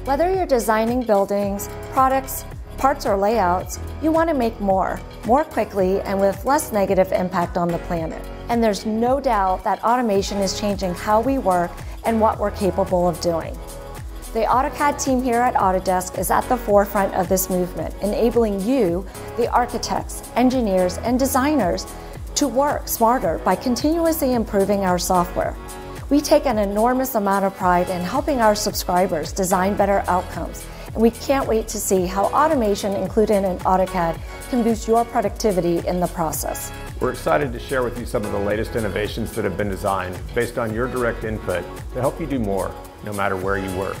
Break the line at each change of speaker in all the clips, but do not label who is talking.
Whether you're designing buildings, products, parts, or layouts, you want to make more quickly and with less negative impact on the planet. And there's no doubt that automation is changing how we work and what we're capable of doing. The AutoCAD team here at Autodesk is at the forefront of this movement, enabling you, the architects, engineers, and designers, to work smarter by continuously improving our software. We take an enormous amount of pride in helping our subscribers design better outcomes, and we can't wait to see how automation included in AutoCAD can boost your productivity in the process.
We're excited to share with you some of the latest innovations that have been designed based on your direct input to help you do more, no matter where you work.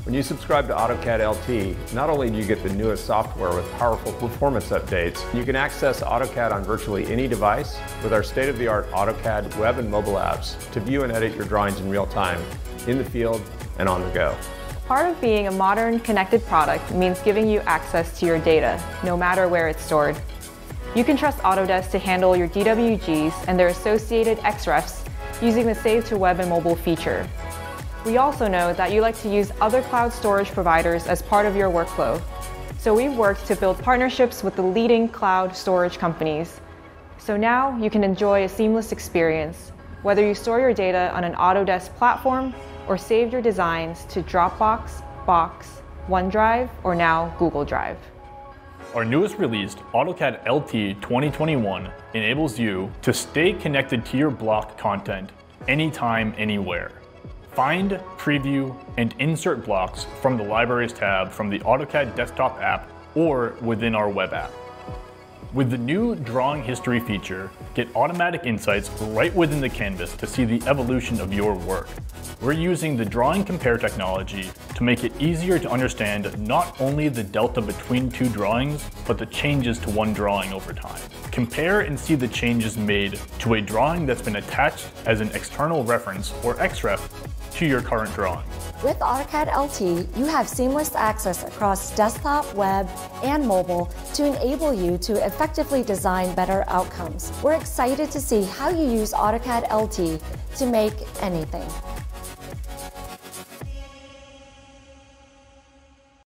When you subscribe to AutoCAD LT, not only do you get the newest software with powerful performance updates, you can access AutoCAD on virtually any device with our state-of-the-art AutoCAD web and mobile apps to view and edit your drawings in real time, in the field and on the go.
Part of being a modern, connected product means giving you access to your data, no matter where it's stored. You can trust Autodesk to handle your DWGs and their associated XREFs using the Save to Web and Mobile feature. We also know that you like to use other cloud storage providers as part of your workflow, so we've worked to build partnerships with the leading cloud storage companies. So now you can enjoy a seamless experience, whether you store your data on an Autodesk platform or save your designs to Dropbox, Box, OneDrive, or now Google Drive.
Our newest release, AutoCAD LT 2021, enables you to stay connected to your block content anytime, anywhere. Find, preview, and insert blocks from the Libraries tab from the AutoCAD desktop app or within our web app. With the new Drawing History feature, get automatic insights right within the canvas to see the evolution of your work. We're using the Drawing Compare technology to make it easier to understand not only the delta between two drawings, but the changes to one drawing over time. Compare and see the changes made to a drawing that's been attached as an external reference, or XREF, to your current drawing.
With AutoCAD LT, you have seamless access across desktop, web, and mobile to enable you to effectively design better outcomes. We're excited to see how you use AutoCAD LT to make anything.